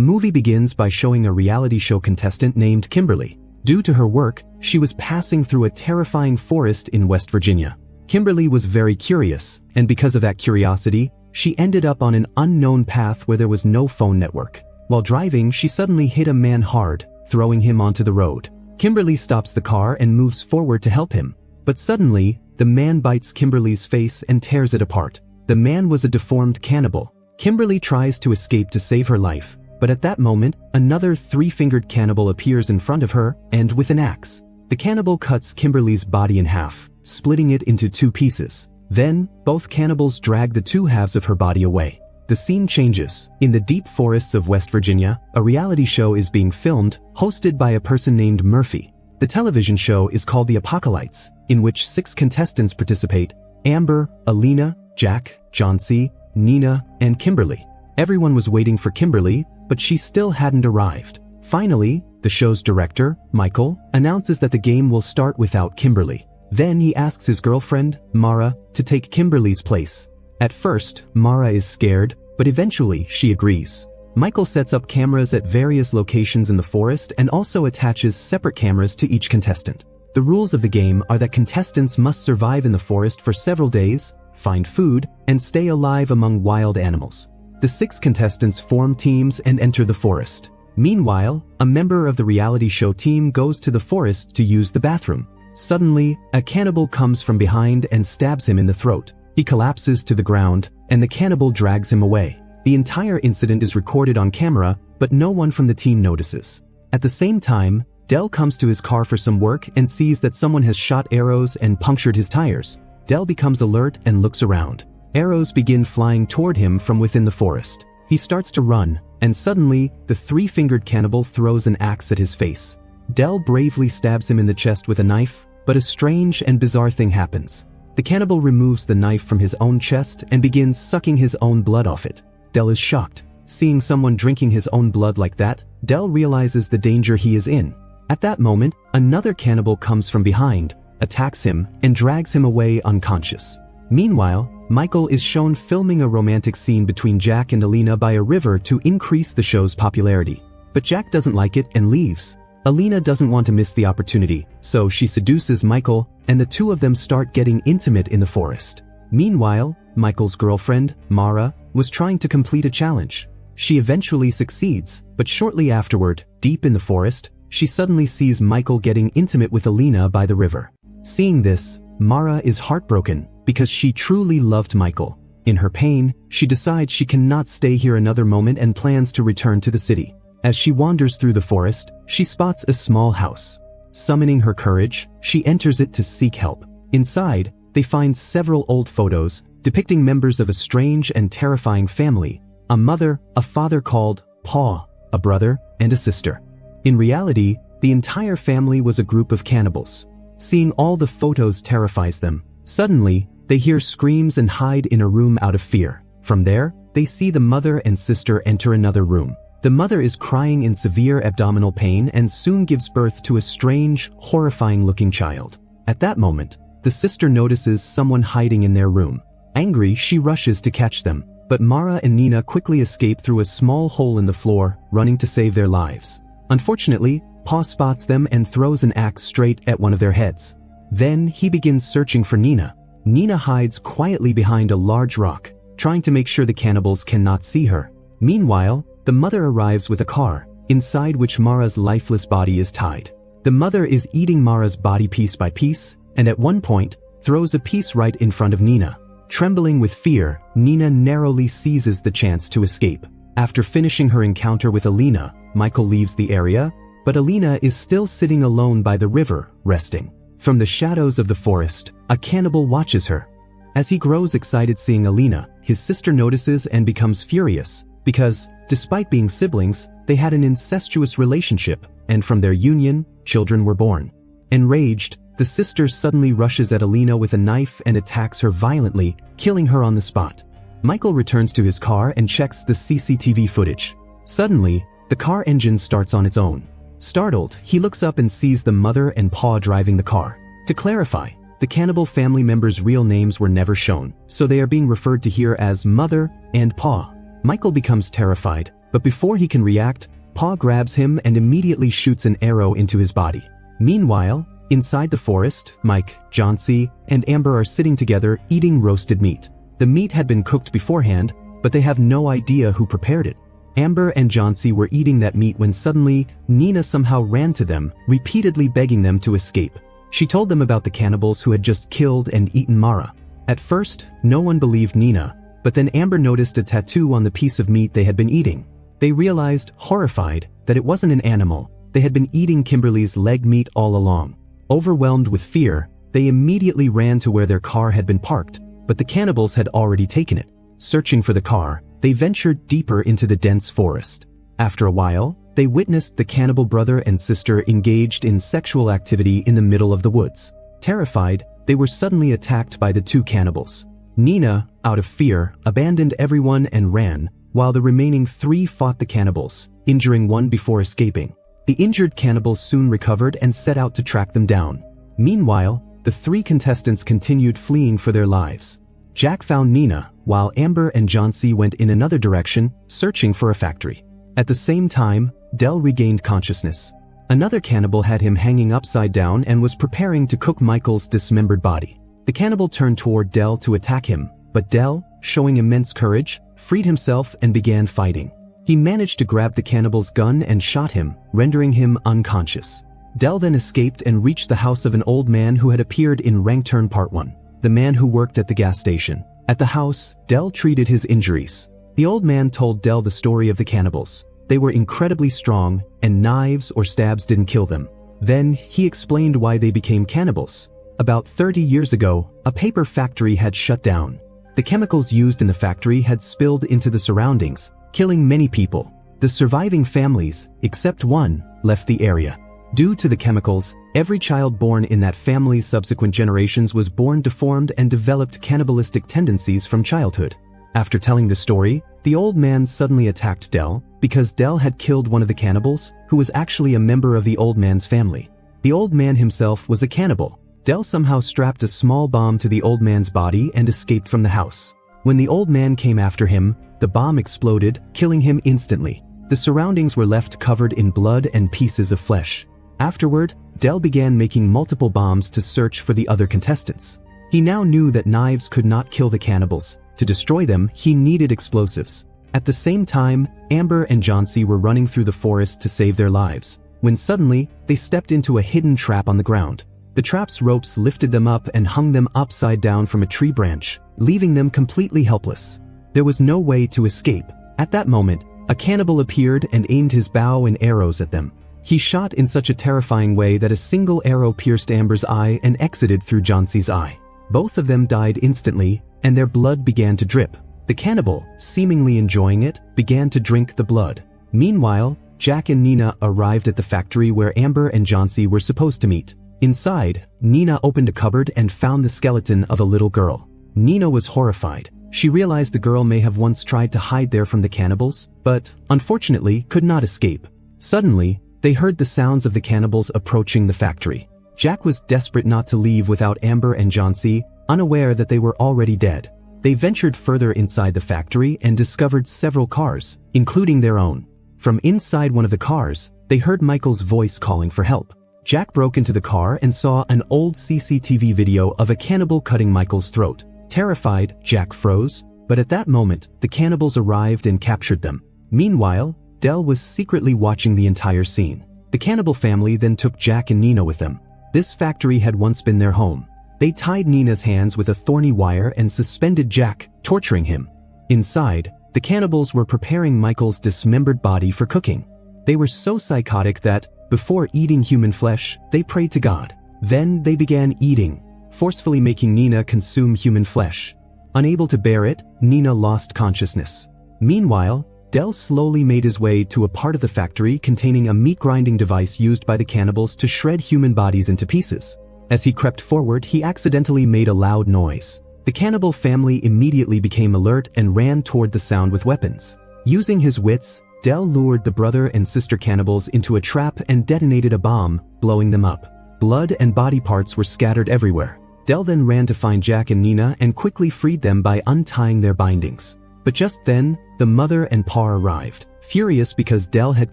movie begins by showing a reality show contestant named Kimberly. Due to her work, she was passing through a terrifying forest in West Virginia. Kimberly was very curious, and because of that curiosity, she ended up on an unknown path where there was no phone network. While driving, she suddenly hit a man hard, throwing him onto the road. Kimberly stops the car and moves forward to help him. But suddenly, the man bites Kimberly's face and tears it apart. The man was a deformed cannibal. Kimberly tries to escape to save her life, but at that moment, another three-fingered cannibal appears in front of her, and with an axe. The cannibal cuts Kimberly's body in half, splitting it into two pieces. Then, both cannibals drag the two halves of her body away. The scene changes. In the deep forests of West Virginia, a reality show is being filmed, hosted by a person named Murphy. The television show is called The Apocalypse, in which 6 contestants participate: Amber, Alina, Jack, John-C, Nina, and Kimberly. Everyone was waiting for Kimberly, but she still hadn't arrived. Finally, the show's director, Michael, announces that the game will start without Kimberly. Then he asks his girlfriend, Mara, to take Kimberly's place. At first, Mara is scared, but eventually she agrees. Michael sets up cameras at various locations in the forest and also attaches separate cameras to each contestant. The rules of the game are that contestants must survive in the forest for several days, find food, and stay alive among wild animals. The 6 contestants form teams and enter the forest. Meanwhile, a member of the reality show team goes to the forest to use the bathroom. Suddenly, a cannibal comes from behind and stabs him in the throat. He collapses to the ground, and the cannibal drags him away. The entire incident is recorded on camera, but no one from the team notices. At the same time, Del comes to his car for some work and sees that someone has shot arrows and punctured his tires. Del becomes alert and looks around. Arrows begin flying toward him from within the forest. He starts to run, and suddenly, the three-fingered cannibal throws an axe at his face. Del bravely stabs him in the chest with a knife, but a strange and bizarre thing happens. The cannibal removes the knife from his own chest and begins sucking his own blood off it. Del is shocked. Seeing someone drinking his own blood like that, Del realizes the danger he is in. At that moment, another cannibal comes from behind, attacks him, and drags him away unconscious. Meanwhile, Michael is shown filming a romantic scene between Jack and Alina by a river to increase the show's popularity. But Jack doesn't like it and leaves. Alina doesn't want to miss the opportunity, so she seduces Michael, and the two of them start getting intimate in the forest. Meanwhile, Michael's girlfriend, Mara, was trying to complete a challenge. She eventually succeeds, but shortly afterward, deep in the forest, she suddenly sees Michael getting intimate with Alina by the river. Seeing this, Mara is heartbroken because she truly loved Michael. In her pain, she decides she cannot stay here another moment and plans to return to the city. As she wanders through the forest, she spots a small house. Summoning her courage, she enters it to seek help. Inside, they find several old photos depicting members of a strange and terrifying family: a mother, a father called Pa, a brother, and a sister. In reality, the entire family was a group of cannibals. Seeing all the photos terrifies them. Suddenly, they hear screams and hide in a room out of fear. From there, they see the mother and sister enter another room. The mother is crying in severe abdominal pain and soon gives birth to a strange, horrifying-looking child. At that moment, the sister notices someone hiding in their room. Angry, she rushes to catch them, but Mara and Nina quickly escape through a small hole in the floor, running to save their lives. Unfortunately, Pa spots them and throws an axe straight at one of their heads. Then he begins searching for Nina. Nina hides quietly behind a large rock, trying to make sure the cannibals cannot see her. Meanwhile, the mother arrives with a car, inside which Mara's lifeless body is tied. The mother is eating Mara's body piece by piece, and at one point, throws a piece right in front of Nina. Trembling with fear, Nina narrowly seizes the chance to escape. After finishing her encounter with Alina, Michael leaves the area, but Alina is still sitting alone by the river, resting. From the shadows of the forest, a cannibal watches her. As he grows excited seeing Alina, his sister notices and becomes furious, because, despite being siblings, they had an incestuous relationship, and from their union, children were born. Enraged, the sister suddenly rushes at Alina with a knife and attacks her violently, killing her on the spot. Michael returns to his car and checks the CCTV footage. Suddenly, the car engine starts on its own. Startled, he looks up and sees the mother and Pa driving the car. To clarify, the cannibal family members' real names were never shown, so they are being referred to here as Mother and Pa. Michael becomes terrified, But before he can react, Pa grabs him and immediately shoots an arrow into his body. Meanwhile, inside the forest, Mike, Johnsy, and Amber are sitting together eating roasted meat. The meat had been cooked beforehand, but they have no idea who prepared it. Amber and Johnsy were eating that meat when suddenly, Nina somehow ran to them, repeatedly begging them to escape. She told them about the cannibals who had just killed and eaten Mara. At first, no one believed Nina, but then Amber noticed a tattoo on the piece of meat they had been eating. They realized, horrified, that it wasn't an animal. They had been eating Kimberly's leg meat all along. Overwhelmed with fear, they immediately ran to where their car had been parked, but the cannibals had already taken it. Searching for the car, they ventured deeper into the dense forest. After a while, they witnessed the cannibal brother and sister engaged in sexual activity in the middle of the woods. Terrified, they were suddenly attacked by the two cannibals. Nina, out of fear, abandoned everyone and ran, while the remaining three fought the cannibals, injuring one before escaping. The injured cannibals soon recovered and set out to track them down. Meanwhile, the three contestants continued fleeing for their lives. Jack found Nina, while Amber and Johnsy went in another direction, searching for a factory. At the same time, Del regained consciousness. Another cannibal had him hanging upside down and was preparing to cook Michael's dismembered body. The cannibal turned toward Del to attack him, but Del, showing immense courage, freed himself and began fighting. He managed to grab the cannibal's gun and shot him, rendering him unconscious. Del then escaped and reached the house of an old man who had appeared in Rank Turn Part 1, the man who worked at the gas station. At the house, Del treated his injuries. The old man told Del the story of the cannibals. They were incredibly strong, and knives or stabs didn't kill them. Then, he explained why they became cannibals. About 30 years ago, a paper factory had shut down. The chemicals used in the factory had spilled into the surroundings, killing many people. The surviving families, except one, left the area. Due to the chemicals, every child born in that family's subsequent generations was born deformed and developed cannibalistic tendencies from childhood. After telling the story, the old man suddenly attacked Del, because Del had killed one of the cannibals, who was actually a member of the old man's family. The old man himself was a cannibal. Del somehow strapped a small bomb to the old man's body and escaped from the house. When the old man came after him, the bomb exploded, killing him instantly. The surroundings were left covered in blood and pieces of flesh. Afterward, Del began making multiple bombs to search for the other contestants. He now knew that knives could not kill the cannibals. To destroy them, he needed explosives. At the same time, Amber and Johnsy were running through the forest to save their lives, when suddenly, they stepped into a hidden trap on the ground. The trap's ropes lifted them up and hung them upside down from a tree branch, leaving them completely helpless. There was no way to escape. At that moment, a cannibal appeared and aimed his bow and arrows at them. He shot in such a terrifying way that a single arrow pierced Amber's eye and exited through Johnsy's eye. Both of them died instantly, and their blood began to drip. The cannibal, seemingly enjoying it, began to drink the blood. Meanwhile, Jack and Nina arrived at the factory where Amber and Johnsy were supposed to meet. Inside, Nina opened a cupboard and found the skeleton of a little girl. Nina was horrified. She realized the girl may have once tried to hide there from the cannibals, but, unfortunately, could not escape. Suddenly, they heard the sounds of the cannibals approaching the factory. Jack was desperate not to leave without Amber and Johnsy, unaware that they were already dead. They ventured further inside the factory and discovered several cars, including their own. From inside one of the cars, they heard Michael's voice calling for help. Jack broke into the car and saw an old CCTV video of a cannibal cutting Michael's throat. Terrified, Jack froze, but at that moment, the cannibals arrived and captured them. Meanwhile, Del was secretly watching the entire scene. The cannibal family then took Jack and Nina with them. This factory had once been their home. They tied Nina's hands with a thorny wire and suspended Jack, torturing him. Inside, the cannibals were preparing Michael's dismembered body for cooking. They were so psychotic that, before eating human flesh, they prayed to God. Then they began eating, forcefully making Nina consume human flesh. Unable to bear it, Nina lost consciousness. Meanwhile, Del slowly made his way to a part of the factory containing a meat-grinding device used by the cannibals to shred human bodies into pieces. As he crept forward, he accidentally made a loud noise. The cannibal family immediately became alert and ran toward the sound with weapons. Using his wits, Del lured the brother and sister cannibals into a trap and detonated a bomb, blowing them up. Blood and body parts were scattered everywhere. Del then ran to find Jack and Nina and quickly freed them by untying their bindings. But just then, the mother and Pa arrived. furious because Dell had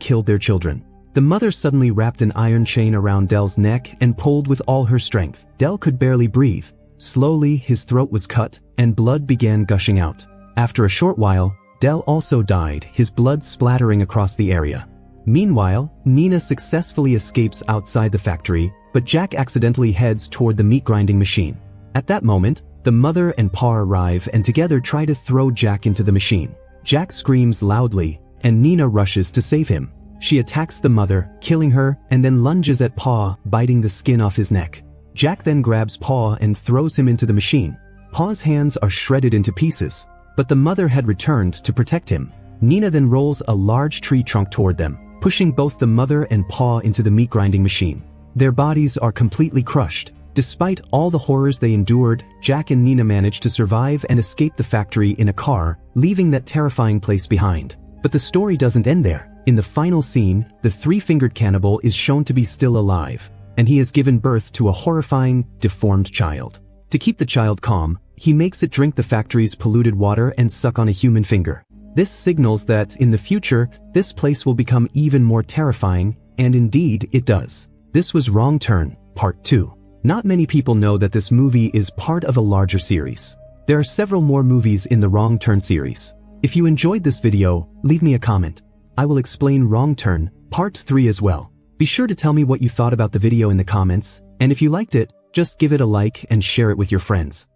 killed their children. The mother suddenly wrapped an iron chain around Dell's neck and pulled with all her strength. Dell could barely breathe. Slowly, his throat was cut, and blood began gushing out. After a short while, Dell also died, his blood splattering across the area. Meanwhile, Nina successfully escapes outside the factory, but Jack accidentally heads toward the meat grinding machine. At that moment, the mother and Pa arrive and together try to throw Jack into the machine. Jack screams loudly, and Nina rushes to save him. She attacks the mother, killing her, and then lunges at Pa, biting the skin off his neck. Jack then grabs Pa and throws him into the machine. Pa's hands are shredded into pieces, but the mother had returned to protect him. Nina then rolls a large tree trunk toward them, pushing both the mother and Pa into the meat grinding machine. Their bodies are completely crushed. Despite all the horrors they endured, Jack and Nina managed to survive and escape the factory in a car, leaving that terrifying place behind. But the story doesn't end there. In the final scene, the three-fingered cannibal is shown to be still alive, and he has given birth to a horrifying, deformed child. To keep the child calm, he makes it drink the factory's polluted water and suck on a human finger. This signals that, in the future, this place will become even more terrifying, and indeed it does. This was Wrong Turn, Part 2. Not many people know that this movie is part of a larger series. There are several more movies in the Wrong Turn series. If you enjoyed this video, leave me a comment. I will explain Wrong Turn, Part 3 as well. Be sure to tell me what you thought about the video in the comments, and if you liked it, just give it a like and share it with your friends.